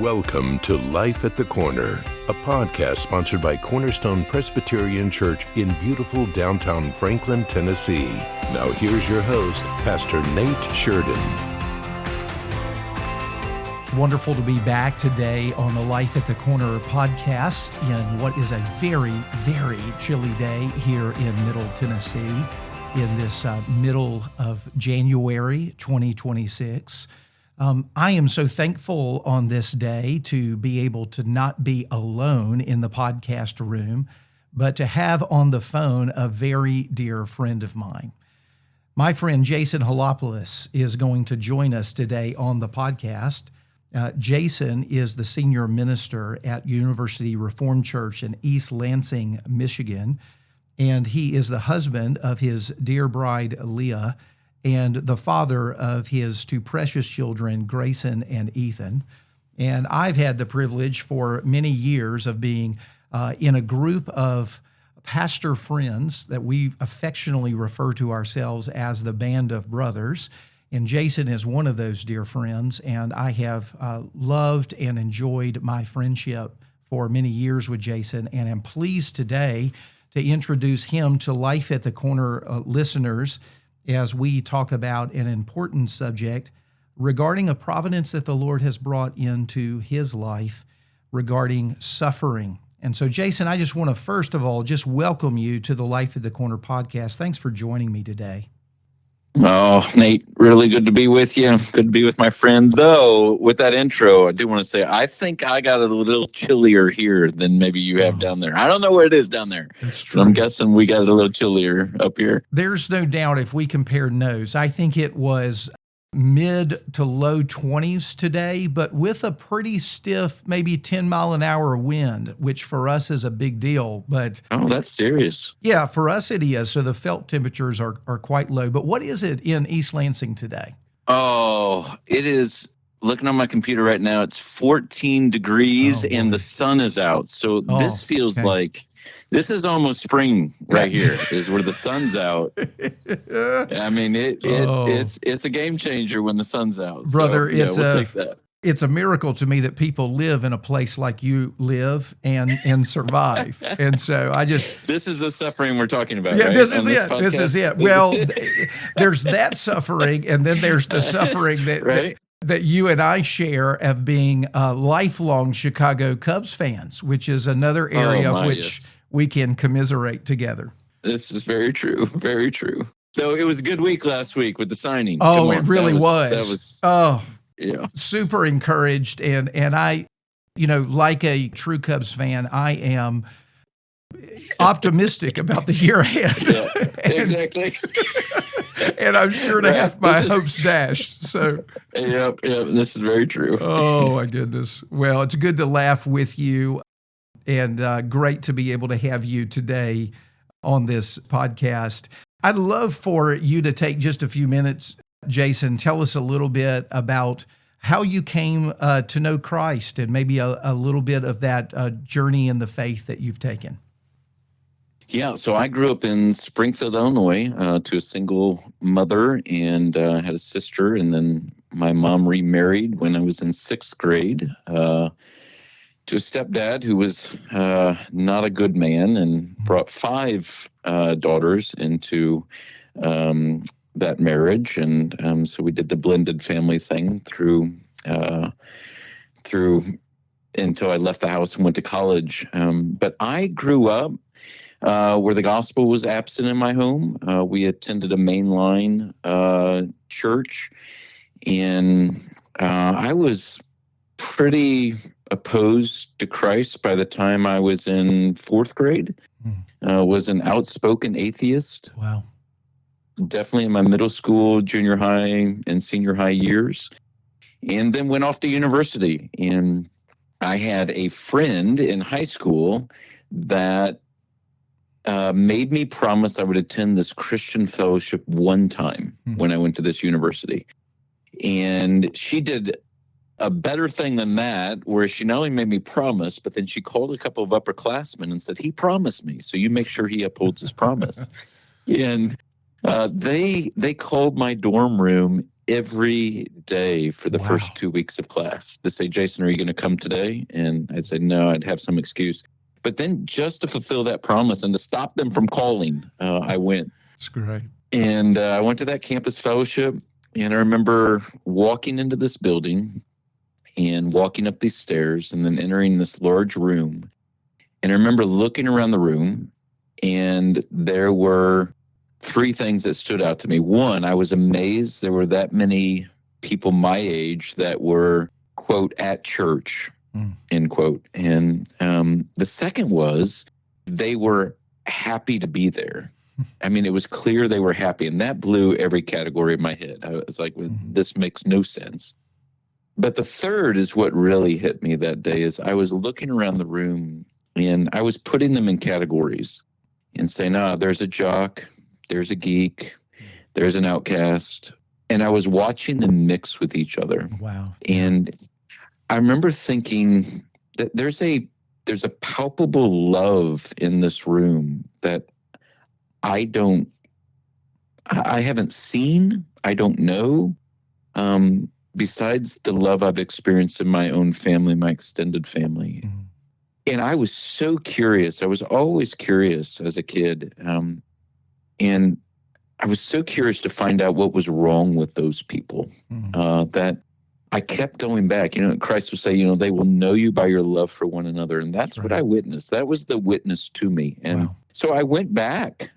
Welcome to Life at the Corner, a podcast sponsored by Cornerstone Presbyterian Church in beautiful downtown Franklin, Tennessee. Now here's your host, Pastor Nate Sheridan. It's wonderful to be back today on the Life at the Corner podcast in what is a very, very chilly day here in Middle Tennessee in this middle of January 2026. I am so thankful on this day to be able to not be alone in the podcast room, but to have on the phone a very dear friend of mine. My friend Jason Helopoulos is going to join us today on the podcast. Jason is the senior minister at University Reformed Church in East Lansing, Michigan, and he is the husband of his dear bride, Leah, and the father of his two precious children, Grayson and Ethan. And I've had the privilege for many years of being in a group of pastor friends that we affectionately refer to ourselves as the Band of Brothers. And Jason is one of those dear friends, and I have loved and enjoyed my friendship for many years with Jason, and am pleased today to introduce him to Life at the Corner listeners as we talk about an important subject regarding a providence that the Lord has brought into his life regarding suffering. And so, Jason, I just want to first of all just welcome you to the Life at the Corner podcast. Thanks for joining me today. Oh, Nate, really good to be with you. Good to be with my friend. Though, with that intro, I do want to say, I think I got it a little chillier here than maybe you have down there. I don't know where it is down there. That's true. But I'm guessing we got it a little chillier up here. There's no doubt if we compare notes, I think it was mid to low 20s today, but with a pretty stiff, maybe 10 mile an hour wind, which for us is a big deal. But oh, that's serious. Yeah, for us it is. So the felt temperatures are quite low. But what is it in East Lansing today? Oh, it is. Looking on my computer right now, it's 14 degrees and the sun is out. So this feels like this is almost spring right here, is where the sun's out. I mean, it's a game changer when the sun's out. Brother, so, we'll take that. It's a miracle to me that people live in a place like you live and survive. And so this is the suffering we're talking about. Yeah, right? This is it. Well, there's that suffering, and then there's the suffering that you and I share of being lifelong Chicago Cubs fans, which is another area of which we can commiserate together. This is very true. Very true. So it was a good week last week with the signing. Oh, it really was. That was super encouraged. And I, like a true Cubs fan, I am optimistic about the year ahead. Yeah, exactly. And I'm sure to have my hopes dashed. So, yep, this is very true. Oh my goodness. Well, it's good to laugh with you, and great to be able to have you today on this podcast. I'd love for you to take just a few minutes, Jason. Tell us a little bit about how you came to know Christ, and maybe a little bit of that journey in the faith that you've taken. Yeah, so I grew up in Springfield, Illinois, to a single mother, and had a sister, and then my mom remarried when I was in sixth grade to a stepdad who was not a good man, and brought five daughters into that marriage, and so we did the blended family thing through until I left the house and went to college. But I grew up where the gospel was absent in my home. We attended a mainline church, and I was pretty opposed to Christ by the time I was in fourth grade. Was an outspoken atheist. Wow. Definitely in my middle school, junior high, and senior high years. And then went off to university. And I had a friend in high school that made me promise I would attend this Christian fellowship one time when I went to this university. And she did a better thing than that, where she not only made me promise, but then she called a couple of upperclassmen and said, he promised me, so you make sure he upholds his promise. And they called my dorm room every day for the Wow. first 2 weeks of class to say, Jason, are you going to come today? And I'd say, no, I'd have some excuse. But then just to fulfill that promise and to stop them from calling, I went. That's great. And I went to that campus fellowship, and I remember walking into this building and walking up these stairs and then entering this large room. And I remember looking around the room, and there were three things that stood out to me. One, I was amazed there were that many people my age that were, quote, at church, end quote. And the second was they were happy to be there. I mean, it was clear they were happy, and that blew every category in my head. I was like, this makes no sense. But the third is what really hit me that day is I was looking around the room, and I was putting them in categories and saying, there's a jock, there's a geek, there's an outcast. And I was watching them mix with each other. Wow. And I remember thinking that there's a palpable love in this room that I haven't seen, I don't know, besides the love I've experienced in my own family, my extended family. Mm-hmm. And I was so curious. I was always curious as a kid. And I was so curious to find out what was wrong with those people, that I kept going back. Christ would say, they will know you by your love for one another. And that's right. What I witnessed. That was the witness to me. And so I went back,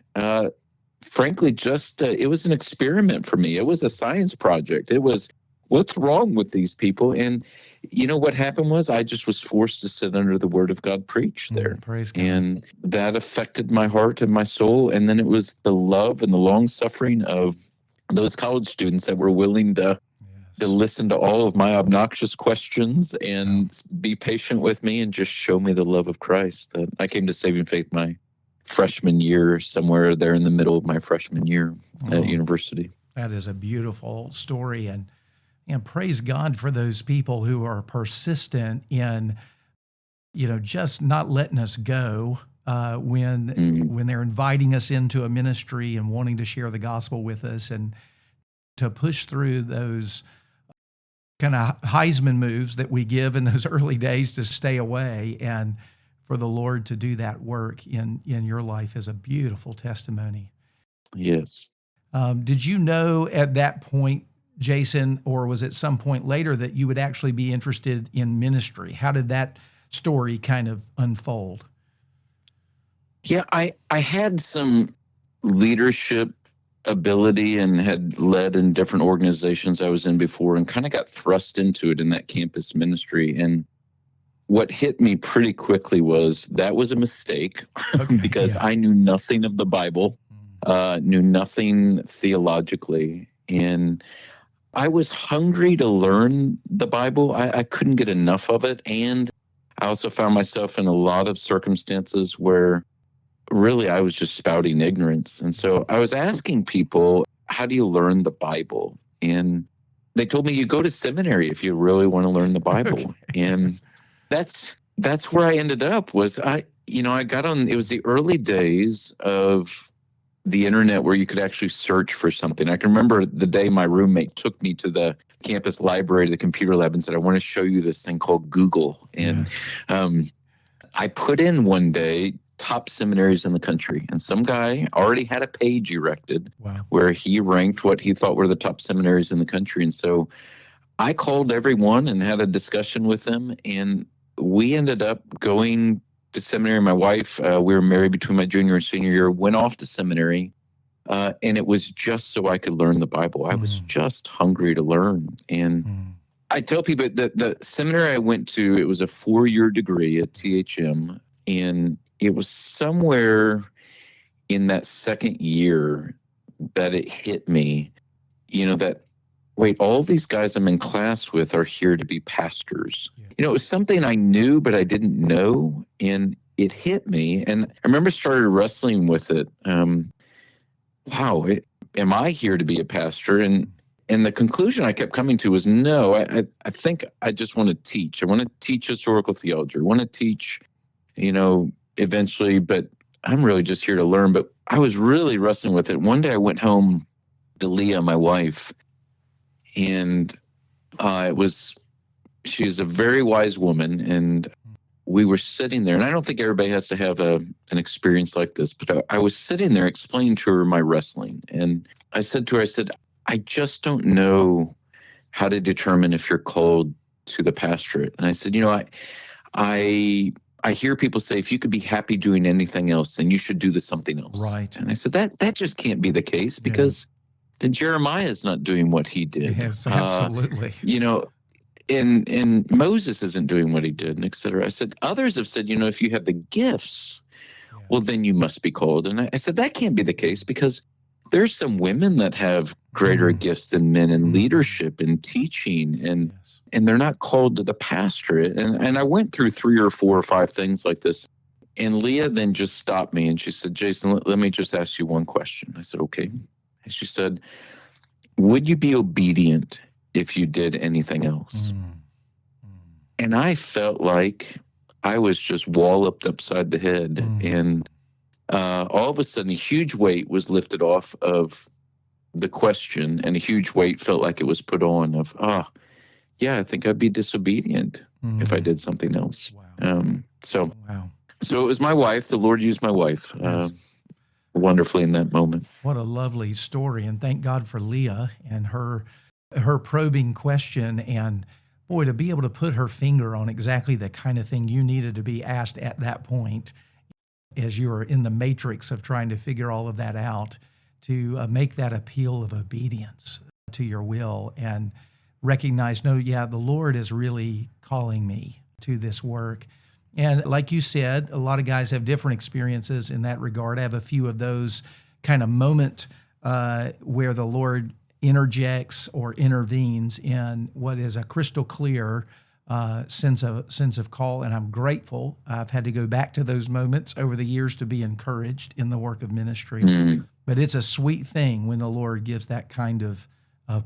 frankly, it was an experiment for me. It was a science project. It was, what's wrong with these people? And what happened was I just was forced to sit under the word of God preached there. Praise God. And that affected my heart and my soul. And then it was the love and the long suffering of those college students that were willing to listen to all of my obnoxious questions and be patient with me and just show me the love of Christ. That I came to saving faith my freshman year, somewhere there in the middle of my freshman year at university. That is a beautiful story. And praise God for those people who are persistent in, just not letting us go when they're inviting us into a ministry and wanting to share the gospel with us, and to push through those kind of Heisman moves that we give in those early days to stay away, and for the Lord to do that work in your life is a beautiful testimony. Yes. Did you know at that point, Jason, or was it some point later that you would actually be interested in ministry? How did that story kind of unfold? Yeah, I had some leadership ability and had led in different organizations I was in before, and kind of got thrust into it in that campus ministry. And what hit me pretty quickly was that was a mistake because I knew nothing of the Bible, knew nothing theologically. And I was hungry to learn the Bible. I couldn't get enough of it. And I also found myself in a lot of circumstances where really I was just spouting ignorance. And so I was asking people, how do you learn the Bible? And they told me, you go to seminary if you really want to learn the Bible. And that's where I ended up. Was I got on, it was the early days of the internet where you could actually search for something. I can remember the day my roommate took me to the campus library, the computer lab, and said, I want to show you this thing called Google. And I put in one day top seminaries in the country, and some guy already had a page erected where he ranked what he thought were the top seminaries in the country. And so I called everyone and had a discussion with them, and we ended up going to seminary. My wife, we were married between my junior and senior year, went off to seminary, and it was just so I could learn the Bible. I was just hungry to learn. And I tell people that the seminary I went to, it was a 4-year degree at THM, and it was somewhere in that second year that it hit me, that, wait, all these guys I'm in class with are here to be pastors. It was something I knew, but I didn't know. And it hit me. And I remember started wrestling with it. Am I here to be a pastor? And the conclusion I kept coming to was, no, I think I just want to teach. I want to teach historical theology. I want to teach, eventually, but I'm really just here to learn. But I was really wrestling with it. One day I went home to Leah, my wife, And she is a very wise woman. And we were sitting there, and I don't think everybody has to have an experience like this, but I was sitting there explaining to her my wrestling. And I said to her, I just don't know how to determine if you're called to the pastorate. And I said, I hear people say, if you could be happy doing anything else, then you should do something else. Right. And I said, that just can't be the case, because then Jeremiah is not doing what he did. Yes, absolutely. And Moses isn't doing what he did, and et cetera. I said, others have said, if you have the gifts, well, then you must be called. And I said, that can't be the case, because there's some women that have greater gifts than men in leadership and teaching, and they're not called to the pastorate. And I went through 3 or 4 or 5 things like this. And Leah then just stopped me, and she said, Jason, let me just ask you one question. I said, okay. And she said, would you be obedient if you did anything else? And I felt like I was just walloped upside the head. And all of a sudden, a huge weight was lifted off of the question, and a huge weight felt like it was put on of, I think I'd be disobedient if I did something else. Wow. So it was my wife. The Lord used my wife wonderfully in that moment. What a lovely story. And thank God for Leah and her probing question, and boy, to be able to put her finger on exactly the kind of thing you needed to be asked at that point as you were in the matrix of trying to figure all of that out, to make that appeal of obedience to your will and recognize, the Lord is really calling me to this work. And like you said, a lot of guys have different experiences in that regard. I have a few of those kind of moment where the Lord interjects or intervenes in what is a crystal clear sense of call, and I'm grateful. I've had to go back to those moments over the years to be encouraged in the work of ministry. But it's a sweet thing when the Lord gives that kind of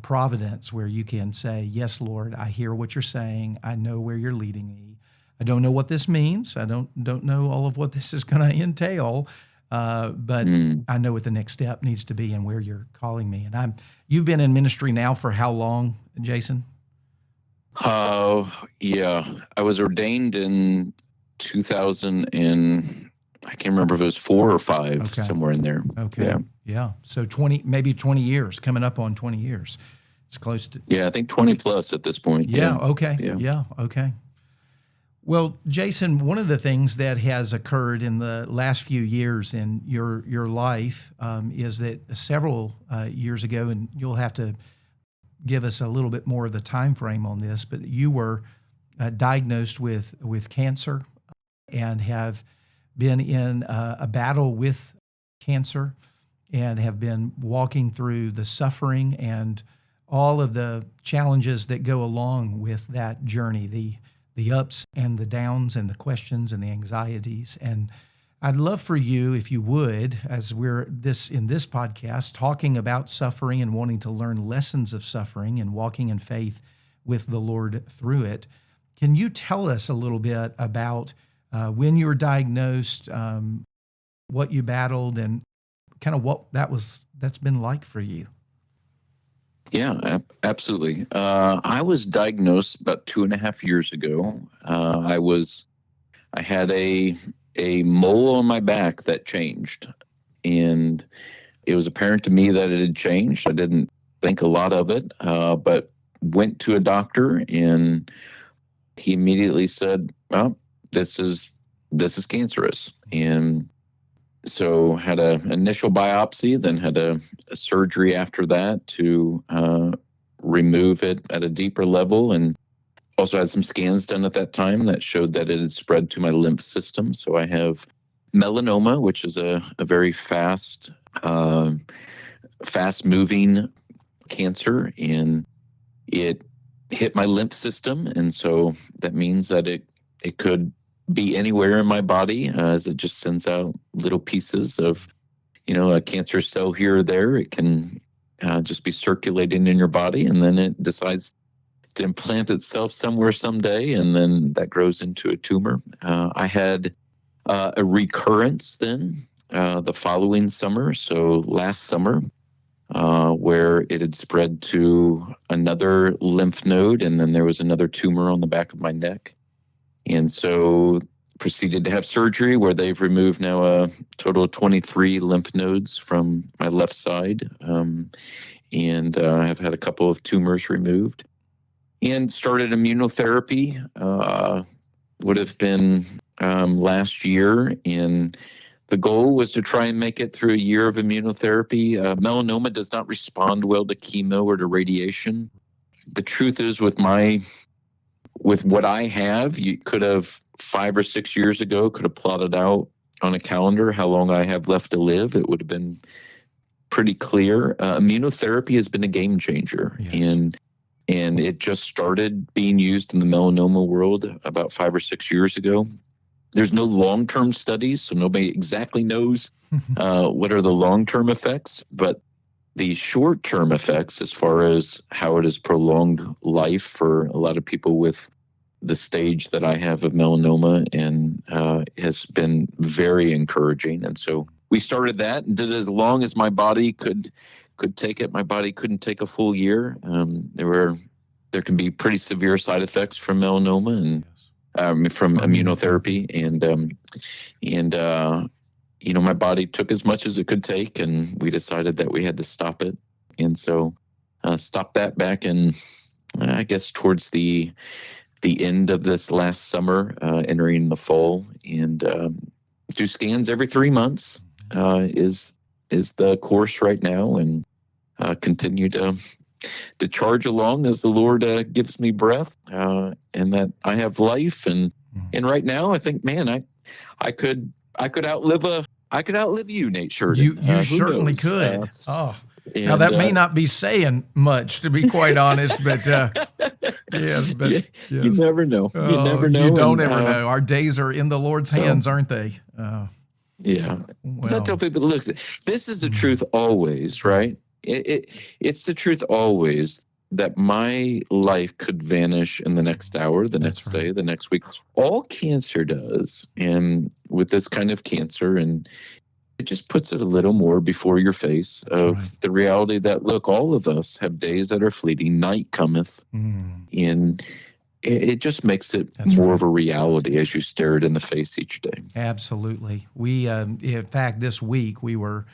providence where you can say, yes, Lord, I hear what you're saying. I know where you're leading me. I don't know what this means. I don't know all of what this is going to entail. But I know what the next step needs to be and where you're calling me. And you've been in ministry now for how long, Jason? I was ordained in 2000, and I can't remember if it was 4 or 5, somewhere in there. Okay. Yeah. So 20 years, coming up on 20 years. It's close to. Yeah, I think 20 plus at this point. Yeah. Okay. Yeah. Okay. Well, Jason, one of the things that has occurred in the last few years in your life is that several years ago, and you'll have to give us a little bit more of the time frame on this, but you were diagnosed with cancer and have been in a battle with cancer and have been walking through the suffering and all of the challenges that go along with that journey, the ups and the downs and the questions and the anxieties. And I'd love for you, if you would, as we're in this podcast, talking about suffering and wanting to learn lessons of suffering and walking in faith with the Lord through it. Can you tell us a little bit about when you were diagnosed, what you battled, and kind of what that's been like for you? Yeah, absolutely. I was diagnosed about 2.5 years ago. I had a mole on my back that changed, and it was apparent to me that it had changed. I didn't think a lot of it, but went to a doctor, and he immediately said, "Well, this is cancerous." And so had an initial biopsy, then had a surgery after that to remove it at a deeper level, and also had some scans done at that time that showed that it had spread to my lymph system. So I have melanoma, which is a very fast moving cancer, and it hit my lymph system. And so that means that it could be anywhere in my body, as it just sends out little pieces of, a cancer cell here or there. It can just be circulating in your body, and then it decides to implant itself somewhere someday, and then that grows into a tumor. I had a recurrence then the following summer. So last summer, where it had spread to another lymph node, and then there was another tumor on the back of my neck. And so proceeded to have surgery where they've removed now a total of 23 lymph nodes from my left side. And I've had a couple of tumors removed and started immunotherapy. Would have been last year, and the goal was to try and make it through a year of immunotherapy. Melanoma does not respond well to chemo or to radiation. The truth is, with what I have, you could have 5 or 6 years ago could have plotted out on a calendar how long I have left to live. It would have been pretty clear. Immunotherapy has been a game changer, Yes. and it just started being used in the melanoma world about 5 or 6 years ago. There's no long-term studies, so nobody exactly knows what are the long-term effects, but the short-term effects, as far as how it has prolonged life for a lot of people with the stage that I have of melanoma, and has been very encouraging. And so we started that and did it as long as my body could take it. My body couldn't take a full year. There can be pretty severe side effects from melanoma and from immunotherapy, and my body took as much as it could take, and we decided that we had to stop it. And so stopped that back in, I guess, towards the end of this last summer, entering the fall, and do scans every 3 months is the course right now, and continue to charge along as the Lord gives me breath, and that I have life. And right now I think, man, I could outlive you, Nate Sheridan. You certainly could. Now that may not be saying much, to be quite honest, but yes, but yes. You never know. You never know. You don't ever know. Our days are in the Lord's hands, aren't they? Yeah. Well, I tell people, look, this is the truth always, right? It's the truth always that my life could vanish in the next hour, the next day, the next week. All cancer does, and with this kind of cancer, and it just puts it a little more before your face of the reality that, look, all of us have days that are fleeting, night cometh, and it just makes it more of a reality as you stare it in the face each day. Absolutely. We, in fact, this week we were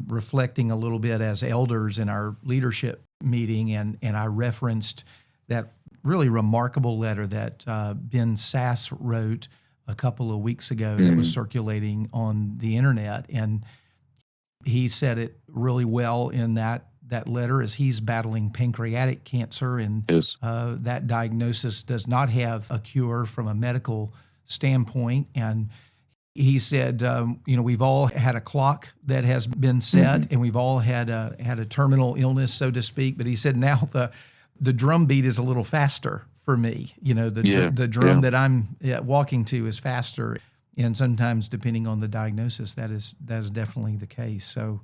reflecting a little bit as elders in our leadership meeting, and I referenced that really remarkable letter that Ben Sasse wrote a couple of weeks ago that was circulating on the internet, and he said it really well in that letter, as he's battling pancreatic cancer, and that diagnosis does not have a cure from a medical standpoint. And he said, we've all had a clock that has been set, and we've all had a terminal illness, so to speak. But he said, now the drum beat is a little faster for me. The drum that I'm walking to is faster. And sometimes, depending on the diagnosis, that is definitely the case. So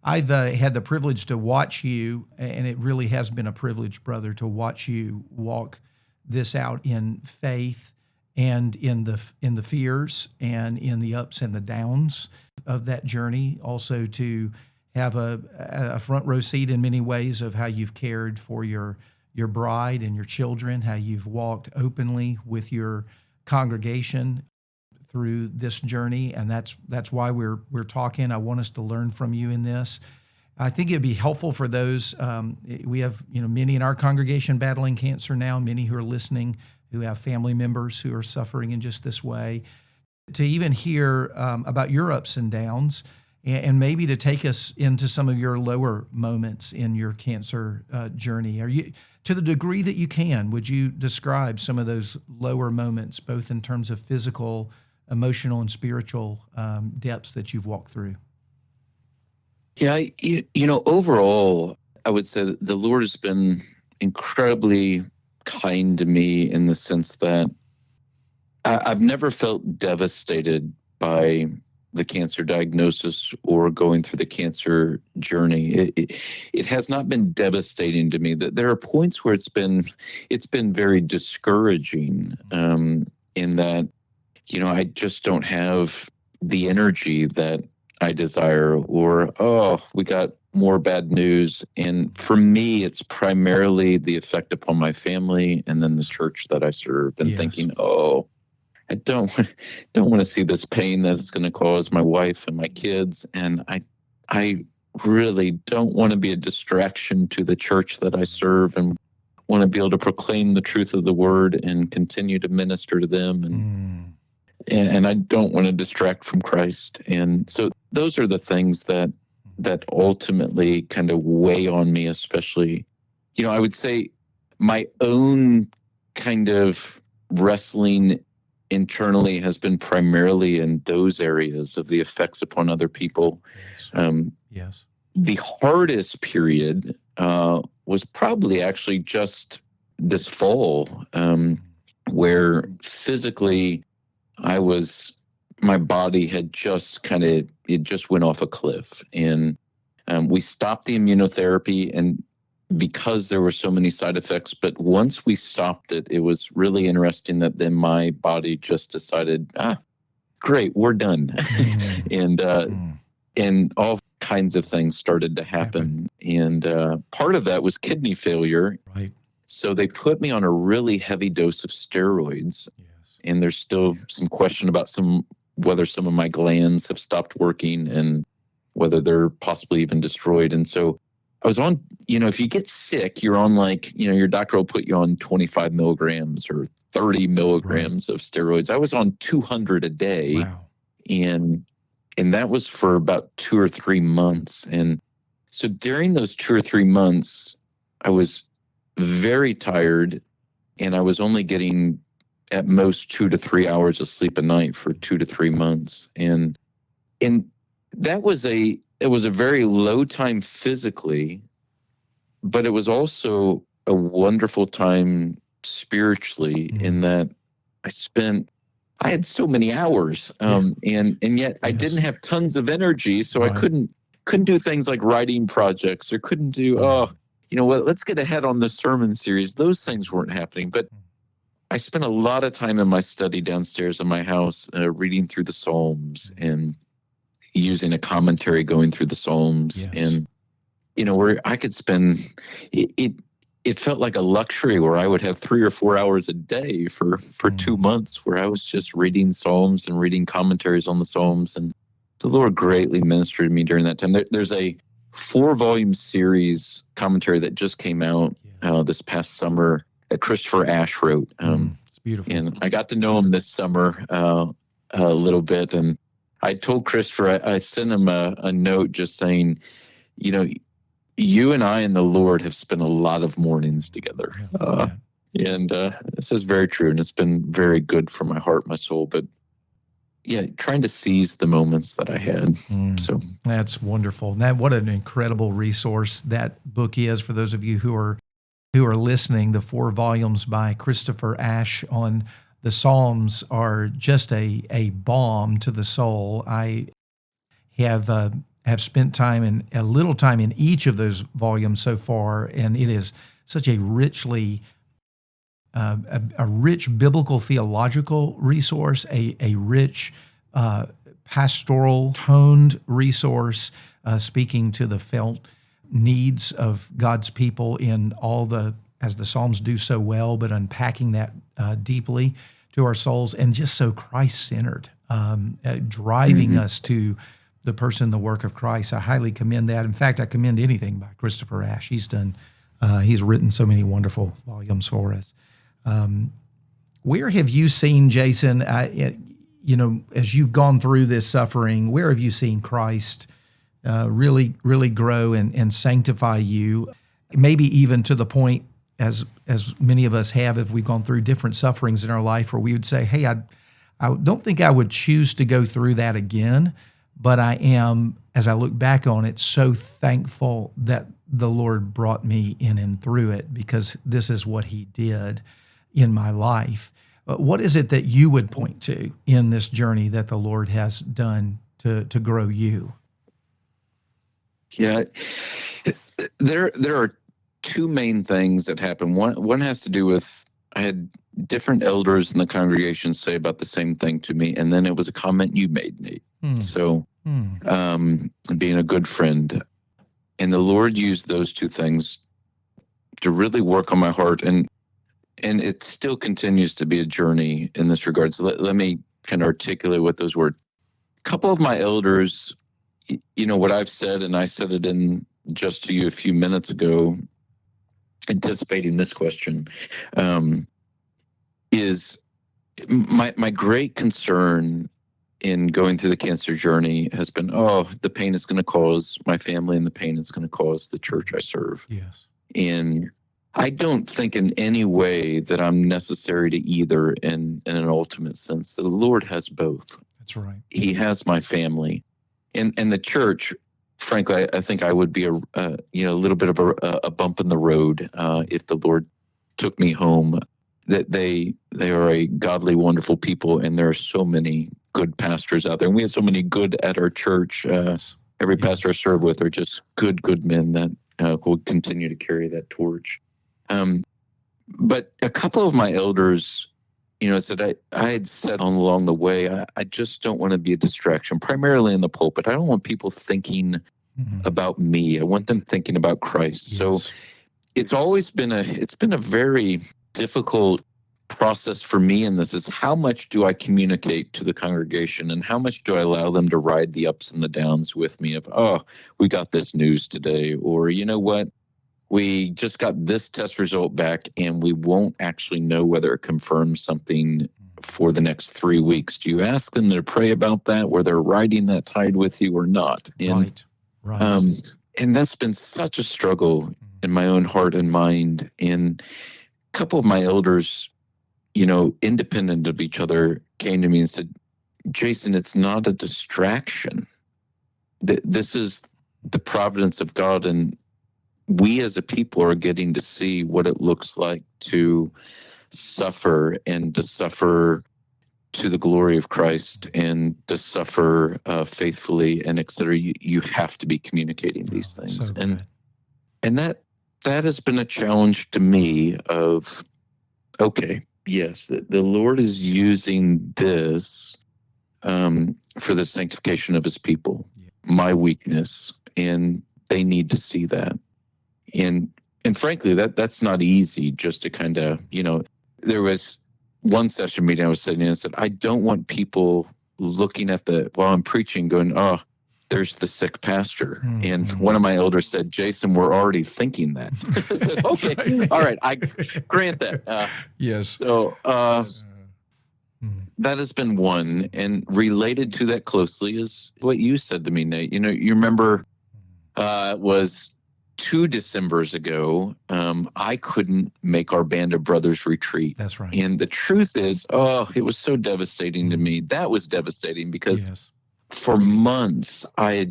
I've had the privilege to watch you, and it really has been a privilege, brother, to watch you walk this out in faith, and in the fears, and in the ups and the downs of that journey. Also to have a front row seat in many ways of how you've cared for your bride and your children, how you've walked openly with your congregation through this journey, and that's why we're talking. I want us to learn from you in this. I think it'd be helpful for those. We have many in our congregation battling cancer now, many who are listening who have family members who are suffering in just this way, to even hear about your ups and downs, and maybe to take us into some of your lower moments in your cancer journey. Are you, to the degree that you can, would you describe some of those lower moments, both in terms of physical, emotional, and spiritual depths that you've walked through? Yeah, overall, I would say that the Lord has been incredibly kind to me in the sense that I've never felt devastated by the cancer diagnosis or going through the cancer journey. It has not been devastating to me. That there are points where it's been very discouraging, in that I just don't have the energy that I desire, or, oh, we got more bad news. And for me, it's primarily the effect upon my family and then the church that I serve, and thinking, oh, I don't want to see this pain that it's going to cause my wife and my kids. And I really don't want to be a distraction to the church that I serve, and want to be able to proclaim the truth of the word and continue to minister to them. And I don't want to distract from Christ. And so those are the things that ultimately kind of weigh on me, especially, I would say my own kind of wrestling internally has been primarily in those areas of the effects upon other people. Yes. The hardest period was probably actually just this fall, where physically my body had just it just went off a cliff. And we stopped the immunotherapy, and because there were so many side effects, but once we stopped it, it was really interesting that then my body just decided, great, we're done. And all kinds of things started to happen. And part of that was kidney failure. Right. So they put me on a really heavy dose of steroids. Yes. And there's still some question about whether some of my glands have stopped working and whether they're possibly even destroyed. And so I was on, if you get sick, you're on your doctor will put you on 25 milligrams or 30 milligrams of steroids. I was on 200 a day. Wow. And that was for about 2 or 3 months. And so during those 2 or 3 months, I was very tired, and I was only getting at most 2 to 3 hours of sleep a night for 2 to 3 months. And that was it was a very low time physically, but it was also a wonderful time spiritually, in that I had so many hours, and yet I didn't have tons of energy, so I couldn't do things like writing projects, or couldn't do, let's get ahead on the sermon series. Those things weren't happening. But I spent a lot of time in my study downstairs in my house, reading through the Psalms and using a commentary going through the Psalms. And, where I could spend it felt like a luxury where I would have 3 or 4 hours a day for 2 months, where I was just reading Psalms and reading commentaries on the Psalms. And the Lord greatly ministered to me during that time. There's a 4-volume series commentary that just came out this past summer that Christopher Ash wrote. It's beautiful. And I got to know him this summer a little bit. And I told Christopher, I sent him a note just saying, you and I and the Lord have spent a lot of mornings together. And this is very true. And it's been very good for my heart, my soul. But trying to seize the moments that I had. So that's wonderful. What an incredible resource that book is for those of you who are listening. The 4 volumes by Christopher Ash on the Psalms are just a balm to the soul. I have spent a little time in each of those volumes so far, and it is such a rich biblical theological resource, a rich pastoral toned resource, speaking to the felt needs of God's people in as the Psalms do so well, but unpacking that deeply to our souls, and just so Christ-centered, driving us to the person, the work of Christ. I highly commend that. In fact, I commend anything by Christopher Ash. He's written so many wonderful volumes for us. Where have you seen, Jason, as you've gone through this suffering, where have you seen Christ really, really grow and sanctify you? Maybe even to the point, as many of us have, if we've gone through different sufferings in our life, where we would say, hey, I don't think I would choose to go through that again, but I am, as I look back on it, so thankful that the Lord brought me in and through it, because this is what he did in my life. What is it that you would point to in this journey that the Lord has done to grow you? Yeah, there are 2 main things that happen. One has to do with, I had different elders in the congregation say about the same thing to me, and then it was a comment you made, Nate. So being a good friend. And the Lord used those two things to really work on my heart. And it still continues to be a journey in this regard. So let me kind of articulate what those were. A couple of my elders, what I've said, and I said it in just to you a few minutes ago, anticipating this question, is my great concern in going through the cancer journey has been, the pain it's going to cause my family and the pain it's going to cause the church I serve. Yes. And I don't think in any way that I'm necessary to either in an ultimate sense. The Lord has both. That's right. He has my family. And the church, frankly, I think I would be a little bit of a bump in the road if the Lord took me home. That they are a godly, wonderful people, and there are so many good pastors out there. And we have so many good at our church. Every pastor I serve with are just good men that will continue to carry that torch. But a couple of my elders, said I had said along the way, I just don't want to be a distraction, primarily in the pulpit. I don't want people thinking about me. I want them thinking about Christ. Yes. So it's always been a very difficult process for me in this, is how much do I communicate to the congregation and how much do I allow them to ride the ups and the downs with me of, we got this news today, or you know what, we just got this test result back and we won't actually know whether it confirms something for the next 3 weeks. Do you ask them to pray about that, where they're riding that tide with you or not? And, right. And that's been such a struggle in my own heart and mind. And a couple of my elders, independent of each other, came to me and said, Jason, it's not a distraction. This is the providence of God, and we as a people are getting to see what it looks like to suffer, and to suffer to the glory of Christ, and to suffer faithfully, and et cetera. You have to be communicating these things. So and that has been a challenge to me of, okay, yes, the Lord is using this for the sanctification of his people, my weakness, and they need to see that. And frankly, that's not easy, just to kind of, there was one session meeting I was sitting in and said, I don't want people looking at while I'm preaching going, there's the sick pastor. And one of my elders said, Jason, we're already thinking that. I said, okay, right. All right, I grant that. Yes. So that has been one. And related to that closely is what you said to me, Nate. You remember it was 2 Decembers ago, I couldn't make our Band of Brothers retreat. That's right. And the truth is, it was so devastating to me. That was devastating because for months I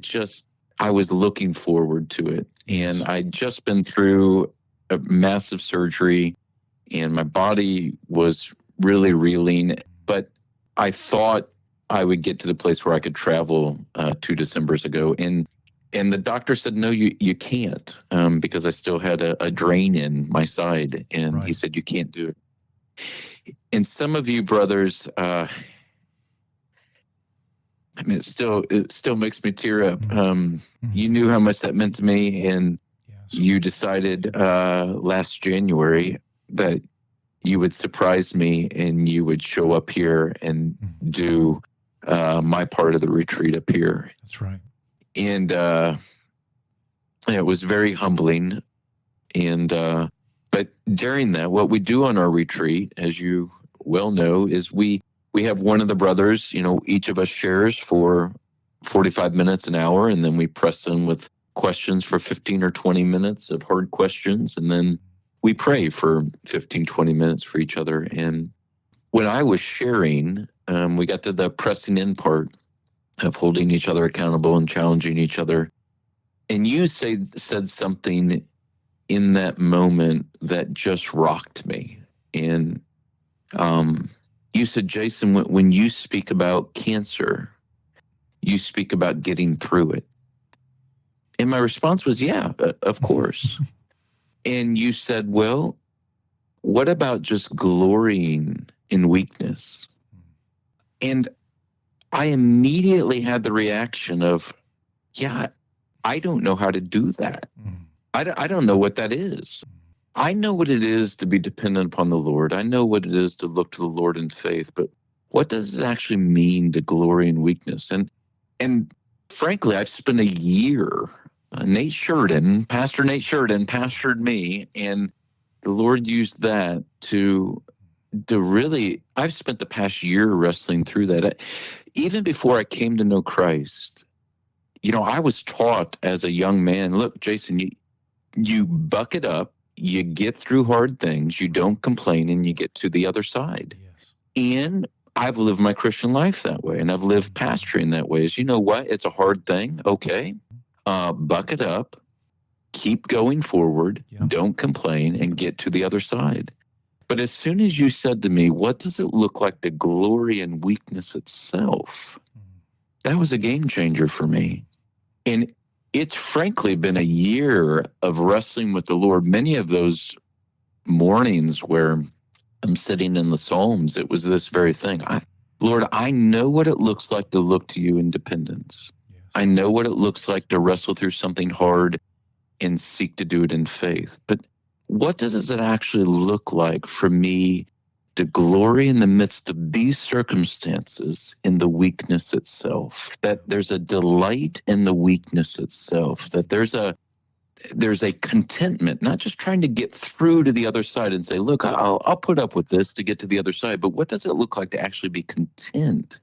was looking forward to it. And I'd just been through a massive surgery and my body was really reeling. But I thought I would get to the place where I could travel 2 Decembers ago. And the doctor said, no, you can't, because I still had a drain in my side. And he said, you can't do it. And some of you brothers, it still makes me tear up. You knew how much that meant to me. And you decided last January that you would surprise me and you would show up here and do my part of the retreat up here. That's right. And it was very humbling. And but during that, what we do on our retreat, as you well know, is we have one of the brothers, each of us shares for 45 minutes, an hour, and then we press them with questions for 15 or 20 minutes of hard questions. And then we pray for 15, 20 minutes for each other. And when I was sharing, we got to the pressing in part of holding each other accountable and challenging each other. And you said something in that moment that just rocked me. And you said, Jason, when you speak about cancer, you speak about getting through it. And my response was, yeah, of course. And you said, well, what about just glorying in weakness? And I immediately had the reaction of, yeah, I don't know how to do that. I don't know what that is. I know what it is to be dependent upon the Lord. I know what it is to look to the Lord in faith, but what does it actually mean to glory in weakness? And frankly, I've spent a year, Pastor Nate Sheridan pastored me, and the Lord used that to really, I've spent the past year wrestling through that. Even before I came to know Christ, I was taught as a young man, look, Jason, you buck it up, you get through hard things, you don't complain, and you get to the other side. Yes. And I've lived my Christian life that way, and I've lived pastoring that way. Is, you know what? It's a hard thing. Okay. Buck it up, keep going forward, don't complain, and get to the other side. But as soon as you said to me, what does it look like to glory in weakness itself? That was a game changer for me. And it's frankly been a year of wrestling with the Lord. Many of those mornings where I'm sitting in the Psalms, it was this very thing. Lord, I know what it looks like to look to you in dependence. Yes. I know what it looks like to wrestle through something hard and seek to do it in faith. But what does it actually look like for me to glory in the midst of these circumstances in the weakness itself? That there's a delight in the weakness itself, that there's a contentment, not just trying to get through to the other side and say, look, I'll put up with this to get to the other side. But what does it look like to actually be content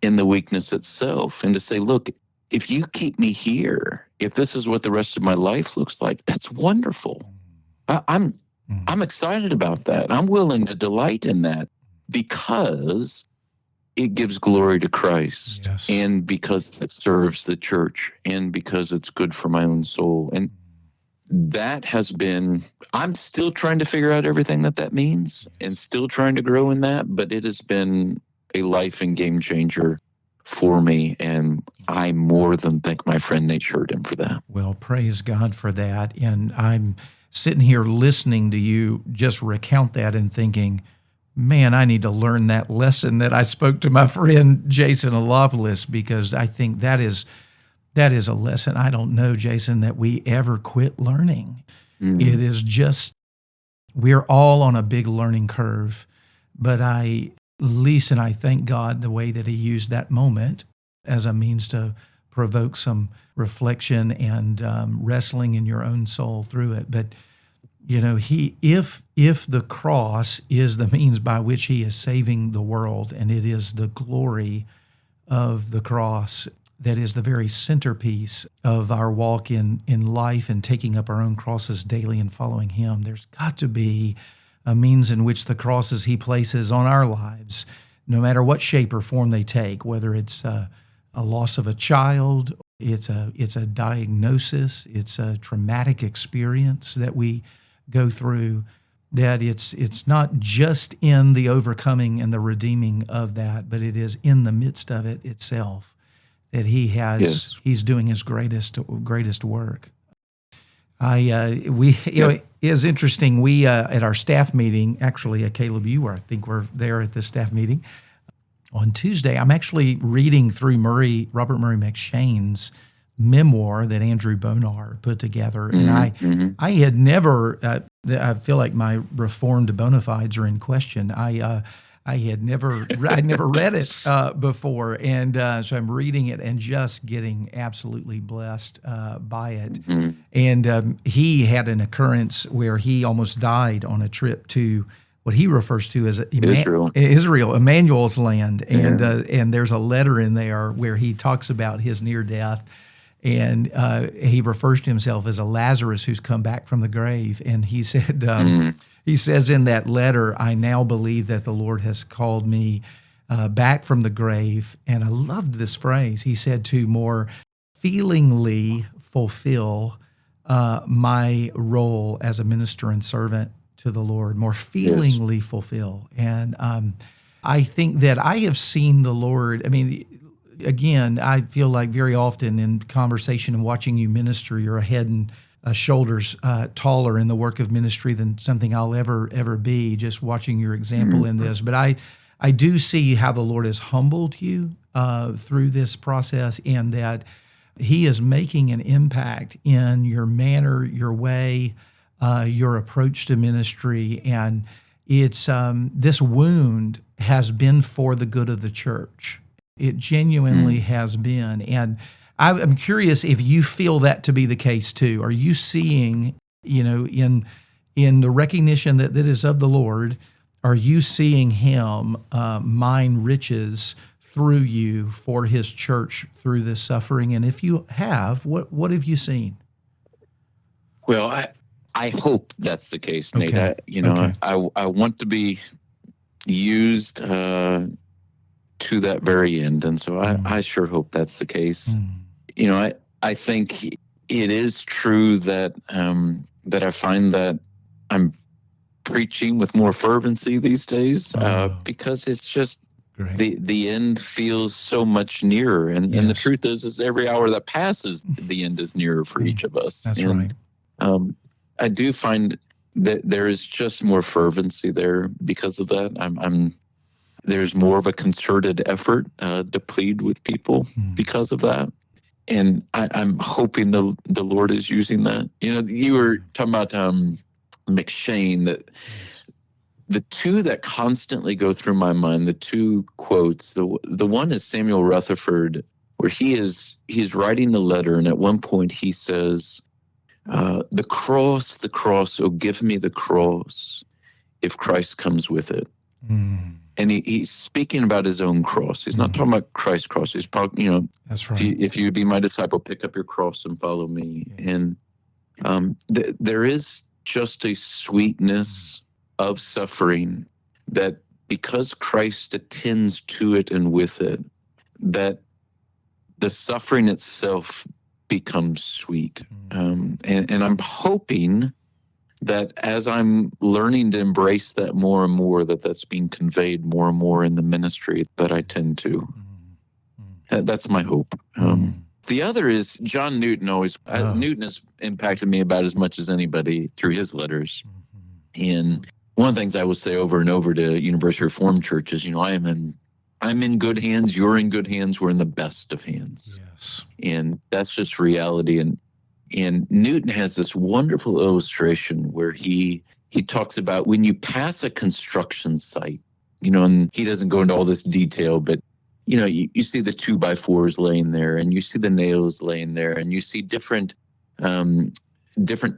in the weakness itself? And to say, look, if you keep me here, if this is what the rest of my life looks like, that's wonderful. I'm excited about that. I'm willing to delight in that because it gives glory to Christ. Yes. And because it serves the church, and because it's good for my own soul. And that has been, I'm still trying to figure out everything that means and still trying to grow in that, but it has been a life and game changer for me, and I more than thank my friend Nate Sheridan for that. Well, praise God for that. And I'm sitting here listening to you just recount that and thinking, man, I need to learn that lesson that I spoke to my friend Jason Helopoulos, because I think that is a lesson I don't know, Jason, that we ever quit learning. Mm-hmm. It is just, we're all on a big learning curve, but I thank God the way that he used that moment as a means to provoke some reflection and wrestling in your own soul through it. But if the cross is the means by which he is saving the world, and it is the glory of the cross that is the very centerpiece of our walk in life and taking up our own crosses daily and following him, there's got to be a means in which the crosses he places on our lives, no matter what shape or form they take, whether it's a loss of a child, it's a diagnosis, it's a traumatic experience that we go through, that it's not just in the overcoming and the redeeming of that, but it is in the midst of it itself that he's doing his greatest work. It is interesting. We at our staff meeting, actually, Caleb, I think we're there at the staff meeting on Tuesday. I'm actually reading through Robert Murray McShane's memoir that Andrew Bonar put together, and I had never. I feel like my reformed bona fides are in question. I'd never read it before, and so I'm reading it and just getting absolutely blessed by it. Mm-hmm. And he had an occurrence where he almost died on a trip to what he refers to as Israel, Emmanuel's land, and there's a letter in there where he talks about his near death. And he refers to himself as a Lazarus who's come back from the grave. And he said, he says in that letter, I now believe that the Lord has called me back from the grave. And I loved this phrase. He said, to more feelingly fulfill my role as a minister and servant to the Lord, more feelingly fulfill. And I think that I have seen the Lord, again, I feel like very often in conversation and watching you minister, you're a head and shoulders taller in the work of ministry than something I'll ever be, just watching your example in this. But I do see how the Lord has humbled you through this process, and that He is making an impact in your manner, your way, your approach to ministry. And it's this wound has been for the good of the church. It genuinely has been. And I'm curious if you feel that to be the case too. Are you seeing, in the recognition that is of the Lord, are you seeing Him mine riches through you for His church through this suffering? And if you have, what have you seen? Well, I hope that's the case, Nate. Okay. I want to be used to that very end, and so I sure hope that's the case. I think it is true that that I find that I'm preaching with more fervency these days because it's just the end feels so much nearer, and the truth is every hour that passes, the end is nearer for each of us. That's right. I do find that there is just more fervency there because of that. There's more of a concerted effort to plead with people because of that. And I'm hoping the Lord is using that. You were talking about McShane, that the two that constantly go through my mind, the two quotes, the one is Samuel Rutherford, where he's writing a letter, and at one point he says, the cross, oh, give me the cross if Christ comes with it. And he's speaking about his own cross. He's not talking about Christ's cross. He's talking, that's right. If you be my disciple, pick up your cross and follow me. Yes. And there is just a sweetness of suffering that because Christ attends to it and with it, that the suffering itself becomes sweet. And I'm hoping that as I'm learning to embrace that more and more, that's being conveyed more and more in the ministry that I tend to. That's my hope. The other is John Newton. Newton has impacted me about as much as anybody through his letters. And one of the things I will say over and over to Universal Reformed churches, I'm in good hands. You're in good hands. We're in the best of hands. Yes. And that's just reality. And Newton has this wonderful illustration where he talks about when you pass a construction site, and he doesn't go into all this detail, but you see the 2x4s laying there, and you see the nails laying there, and you see different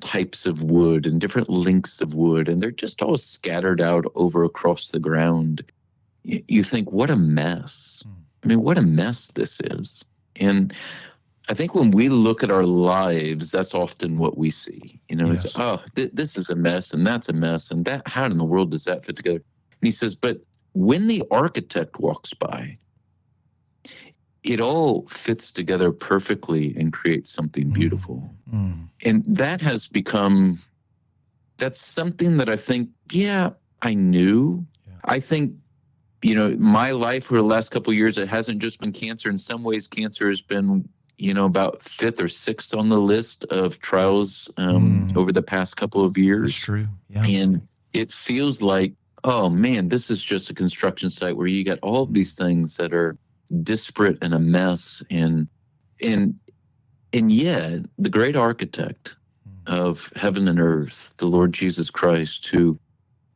types of wood and different lengths of wood, and they're just all scattered out over across the ground. You think, what a mess. I mean, what a mess this is. And I think when we look at our lives, that's often what we see. Yes. It's, this is a mess, and that's a mess, and that, how in the world does that fit together? And he says, but when the architect walks by, it all fits together perfectly and creates something beautiful. And that has become, that's something that I think, I knew. Yeah. I think, my life for the last couple of years, it hasn't just been cancer. In some ways, cancer has been, about 5th or 6th on the list of trials over the past couple of years. That's true. Yeah. And it feels like, oh man, this is just a construction site where you got all of these things that are disparate and a mess. And yet the great architect of heaven and earth, the Lord Jesus Christ, who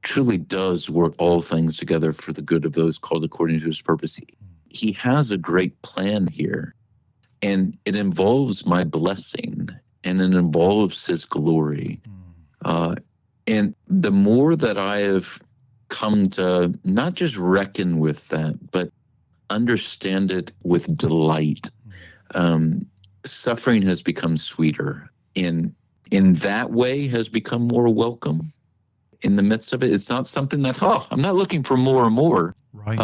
truly does work all things together for the good of those called according to his purpose. He has a great plan here. And it involves my blessing, and it involves his glory. And the more that I have come to not just reckon with that, but understand it with delight, suffering has become sweeter. In that way has become more welcome in the midst of it. It's not something that, I'm not looking for more and more. Right.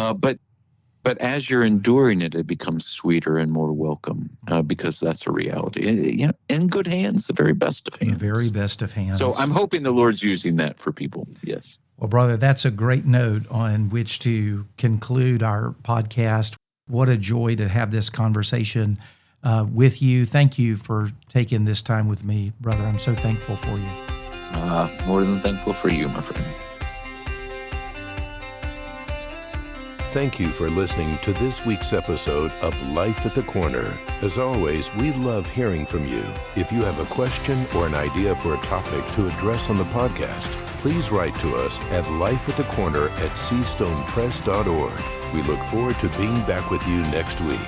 But as you're enduring it, it becomes sweeter and more welcome because that's a reality. In good hands, the very best of hands. The very best of hands. So I'm hoping the Lord's using that for people. Yes. Well, brother, that's a great note on which to conclude our podcast. What a joy to have this conversation with you. Thank you for taking this time with me, brother. I'm so thankful for you. More than thankful for you, my friend. Thank you for listening to this week's episode of Life at the Corner. As always, we love hearing from you. If you have a question or an idea for a topic to address on the podcast, please write to us at lifeatthecorner@seastonepress.org. We look forward to being back with you next week.